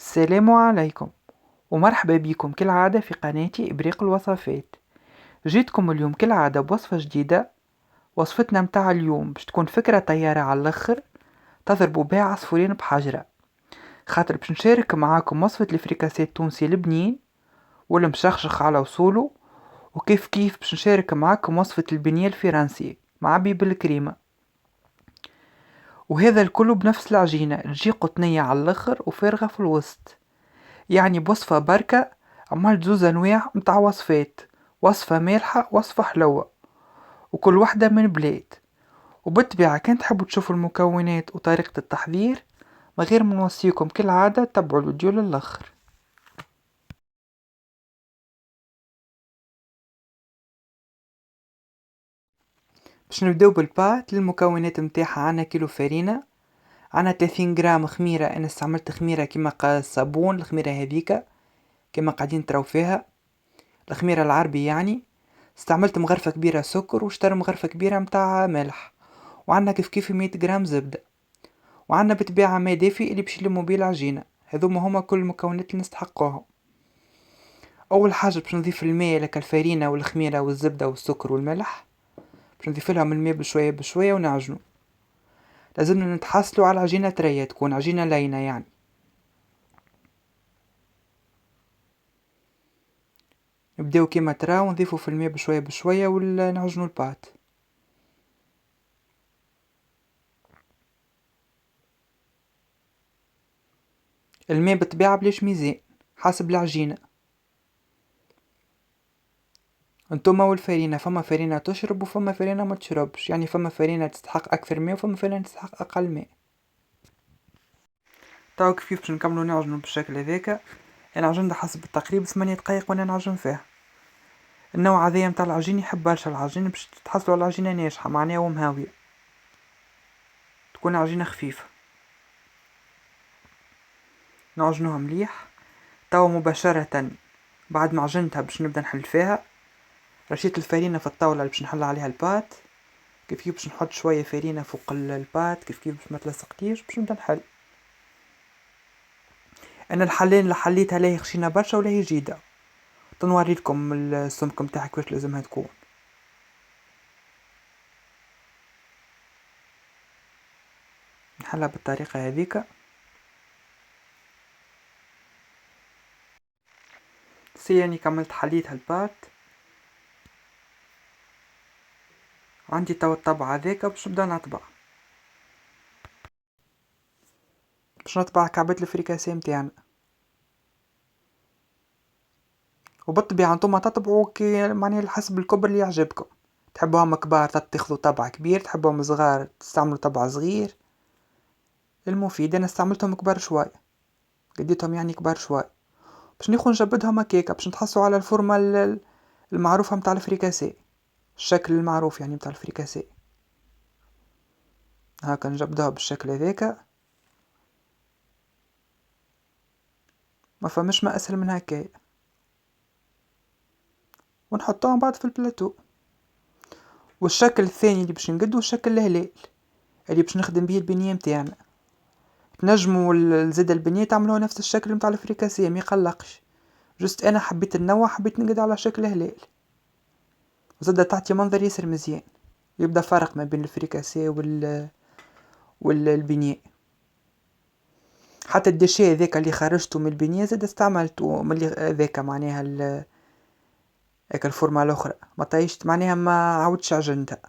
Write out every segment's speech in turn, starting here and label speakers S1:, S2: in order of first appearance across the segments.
S1: السلام عليكم ومرحبا بكم كالعادة في قناتي إبريق الوصفات. جيتكم اليوم كالعادة بوصفة جديدة. وصفتنا متاع اليوم باش تكون فكرة طيارة على الآخر، تضربوا بها عصفورين بحجرة، خاطر باش نشارك معاكم وصفة الفريكاسيه التونسي البنين والمشخشخ على وصوله، وكيف كيف باش نشارك معاكم وصفة البنية الفرنسي معبي بالكريمة، وهذا الكل بنفس العجينة تجي قطنية على الآخر وفارغة في الوسط. يعني بوصفة بركة عملت زوز أنواع متاع وصفات، وصفة مالحة وصفة حلوة، وكل واحدة من بلاد. وبالطبيعة كان تحبوا تشوفوا المكونات وطريقة التحضير، من غير ما نوصيكم كالعادة تبعوا الفيديو للآخر. باش نبداو بالبات. للمكونات متاعها عنا كيلو فرينة، عنا 30 غرام خميرة. انا استعملت خميرة كيما الصابون، الخميرة هذيكا كيما قاعدين تراو فيها، الخميرة العربي يعني. استعملت مغرفة كبيرة سكر وشتر مغرفة كبيرة متاع ملح، وعندنا كيف 100 غرام زبدة، وعندنا بالطبيعة ماء دافي اللي باش نلمو بيه العجينة. هذوما هما كل المكونات اللي نستحقوهم. اول حاجة باش نضيف الماء لك الفرينة والخميرة والزبدة والسكر والملح، باش نضيف لهم الماء بشوية بشوية ونعجنو. لازمنا نتحصلوا على عجينة طرية، تكون عجينة لينة يعني. نبداو كيما تراو نضيفو في الماء بشوية بشوية ونعجنو البات. الماء بالطبيعة بلاش ميزان، حسب العجينة. انتوما والفرينة، فما فرينة تشرب وفما فرينة ما تشربش، يعني فما فرينة تستحق اكثر ماء وفما فرينة تستحق اقل ماء. توا كيف باش نكملو نعجنو بالشكل هذاكا. انا عجنت حسب التقريب 8 دقايق وانا نعجن فيها. النوع هذايا متاع العجين يحب برشا العجين باش تحصلوا على العجينة ناجحة معناها ومهاوية، تكون عجينة خفيفة. نعجنوها مليح. توا مباشرة بعد ما عجنتها باش نبدا نحل فيها. رشيت الفرينة في الطاولة اللي باش نحل عليها البات. كيف باش نحط شوية فرينة فوق البات، كيف باش ما تلصقليش باش نبدا نحل. انا الحلين اللي حليتها لا هي خشينة برشا ولا هي جيدة. تنوري لكم السمك متاعها كيفاش لازمها تكون. نحلها بالطريقة هذيك. سياني كملت حليتها البات. عندي توا الطبعة هذيك باش نبدا نطبع. باش نطبع كعبات الفريكاسيه متاعنا. وبالطبيعة نتوما تطبعوا كي معناها حسب الكبر اللي يعجبكم. تحبوهم كبار تاخذوا طبع كبير، تحبوهم صغار تستعملوا طبع صغير. المفيد انا استعملتهم كبار شوي، قديتهم يعني كبار شوي باش ناخذ نجبدهم هكاكا باش نتحصلوا على الفورمة المعروفة متاع الفريكاسيه، الشكل المعروف يعني متاع الفريكاسيه. هاكا نجبدوها بالشكل هذاكا. ما فماش ما اسهل من هكايا. ونحطوهم بعد في البلاتو. والشكل الثاني اللي باش نقدو الشكل الهلال اللي باش نخدم به البنية متاعنا. تنجموا الزيادة البنية تعملوها نفس الشكل متاع الفريكاسيه ما يقلقش. جست انا حبيت النوع، حبيت نقد على شكل هلال، وزادة تعطي منظر ياسر مزيان. يبدا فرق ما بين الفريكاسيه والبنية. حتى الدشاء ذاك اللي خرجته من البنية زاد استعملته من ذاك معناها هاك الفورمة الاخرى ما طيشت معناها ما عاودتش عجنتها.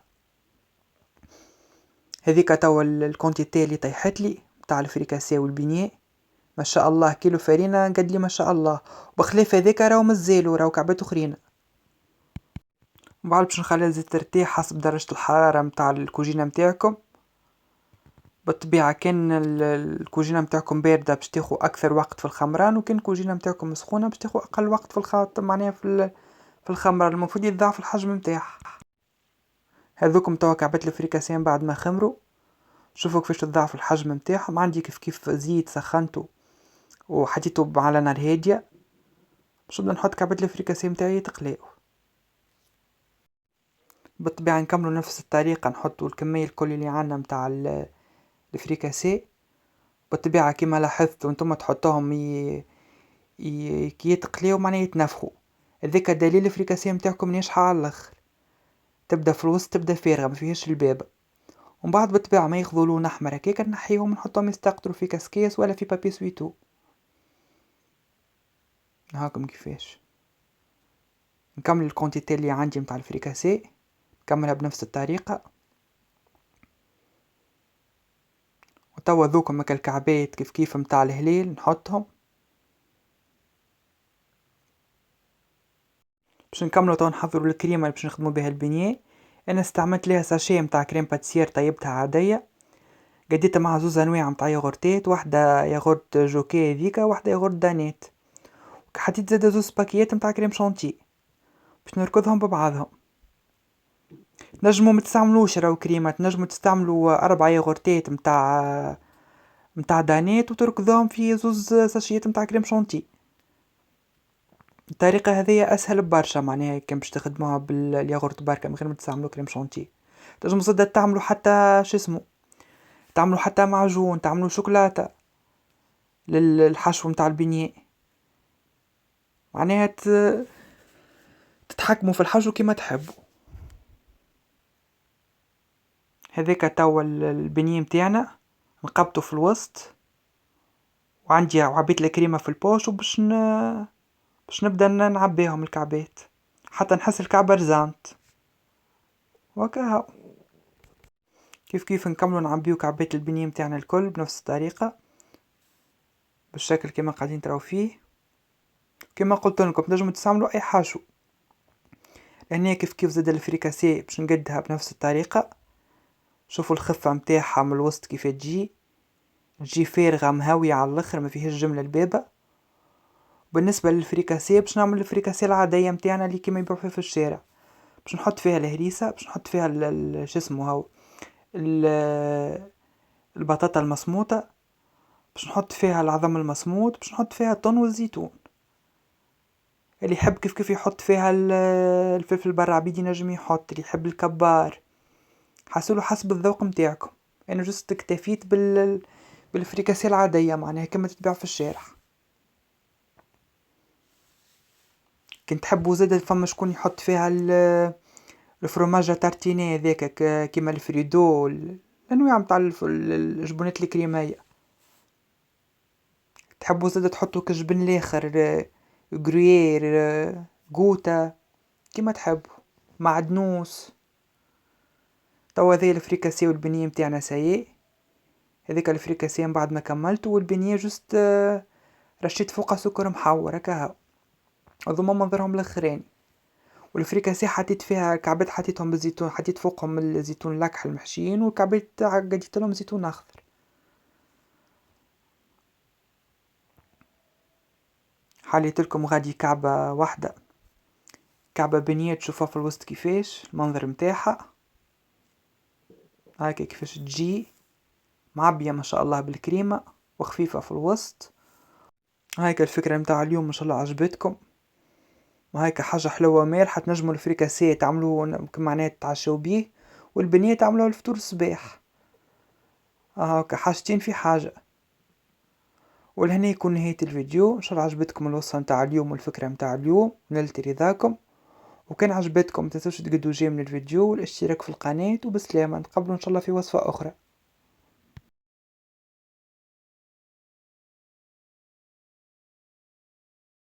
S1: هذيك توا الكونتيتي اللي طيحت لي تاع الفريكاسيه والبينيه. ما شاء الله كيلو فرينه قد لي ما شاء الله. بخلاف هذاك راهو مازالو راهو كعبات اخرين. بعد باش نخليها تزيد ترتاح حسب درجة الحرارة متاع الكوجينة متاعكم. بالطبيعة كان الكوجينة متاعكم باردة باش تاخو أكثر وقت في الخمران، وكان الكوجينة متاعكم سخونة باش تاخو أقل وقت في الخاط معناها في الخمران. المفروض يتضاعف الحجم متاعها. هذوكم توا كعبات الفريكاسيان بعد ما خمروا. شوفوا كيفاش تضاعف الحجم متاعهم. عندي كيف زيت سخنته وحطيته على نار هادية باش نبدا نحط كعبات الفريكاسيه متاعي يتقلاو. بالطبيعة نكملو نفس الطريقة، نحطو الكمية الكل اللي عنا متاع الفريكاسيه بالطبيعة كيما لاحظتوا انتم تحطوهم كي يتقليو معناها يتنفخوا، هذاك دليل الفريكاسيه متاعكم ناجحة على الاخر. تبدا في الوسط تبدا فارغة ما فيهاش البابة، ومن بعد بالطبيعة ما ياخذوا لون احمر هكاك نحيهم ونحطهم يستقطروا في كاسكيس ولا في بابي سويتو. هاكم كيفاش نكمل الكونتيتي اللي عندي متاع الفريكاسيه، نكملها بنفس الطريقة. وتوا ذوكم هكا الكعبات كيف كيف متاع الهلال نحطهم باش نكملو. تو نحضروا الكريمه اللي باش نخدموا بها البنيه. انا استعملت ليها ساشيه متاع كريم باتيسير طيبتها عاديه، قديتها مع زوز انواع متاع ياغورتات، واحده ياغورت جوكي هذيكا واحده ياغورت دانيت، حطيت زاده زوز باكيات متاع كريم شونتي باش نركضهم ببعضهم. نجموا متستعملوش راهو كريمه، تنجموا تستعملوا 4 ياغورتات متاع دانيت وتركضوهم في زوز ساشيات متاع كريم شونتي. الطريقة هذه أسهل برشا، معناها كان باش تخدموها بالياغورت بركة من غير ما تستعملوا كريم شونتي. تنجموا زادا تعملوا حتى شو اسمه، تعملوا حتى معجون، تعملوا شوكولاتة للحشو متاع البنية، معناها تتحكموا في الحشو كيما تحبوا. هذاك توا البنية متاعنا نقبطو في الوسط، وعندي عبيت الكريمة في البوش وباش باش نبدا نعبيهم الكعبات حتى نحس الكعبة رزانت وكاهو. كيف كيف نكملو نعبيو كعبات البنية متاعنا الكل بنفس الطريقة بالشكل كما قاعدين تراو فيه. كما قلت لكم تنجموا تستعملوا اي حشو. هنا كيف كيف زاد الفريكاسيه باش نقدها بنفس الطريقة. شوفوا الخفة متاعها من الوسط كيف تجي فارغة مهوية على الاخر ما فيهاش جملة البابة. بالنسبة للفريكاسيه باش نعمل الفريكاسيه العادية متاعنا اللي كيما يبيعوا فيها في الشارع، باش نحط فيها الهريسة، باش نحط فيها شو اسمه هاو البطاطا المصموطة، باش نحط فيها العظم المصموط، باش نحط فيها الطن والزيتون. اللي يحب كيف كيف يحط فيها الفلفل البرعبيدي ينجم يحط، اللي يحب الكبار حسولو حسب الذوق متاعكم. انا جست اكتفيت بالفريكاسيه العاديه معناها كما تتباع في الشارع. كنت تحبوا زاد فما شكون يحط فيها الفرماجة تارتيني هذاك كيما الفريدو الانواع متاع الجبنات الكريميه. تحبوا زاد تحطوا كجبن الاخر غريير غوتا كيما تحبوا معدنوس. توا هذه الفريكاسيه والبنيه متاعنا سايي. هذيك الفريكاسيه من بعد ما كملت والبنيه جست رشيت فوقها سكر محور هكا هذوما منظرهم الاخراني. والفريكاسيه حطيت فيها كعبات حطيتهم بالزيتون، حطيت فوقهم الزيتون الاكحل المحشيين والكعبات قديت لهم زيتون اخضر. حليت لكم غادي كعبه واحده، كعبه بنيه تشوفوها في الوسط كيفاش المنظر متاعها هاكا كيفاش تجي معبيه ما شاء الله بالكريمه وخفيفه في الوسط. هايك الفكره متاع اليوم ان شاء الله عجبتكم، وهيك حاجة حلوة مالحة. تنجموا الفريكاسيه تعملوه معناها تتعشوا بيه، والبنية تعملوها الفطور الصباح هاكا حاجتين في حاجة. ولهنا يكون نهاية الفيديو. ان شاء الله عجبتكم الوصفة متاع اليوم والفكرة متاع اليوم، نلت رضاكم. وكان عجبتكم متنسوش تقدوا جيم من الفيديو والاشتراك في القناة. وبسلامة، نتقابلوا ان شاء الله في وصفة اخرى.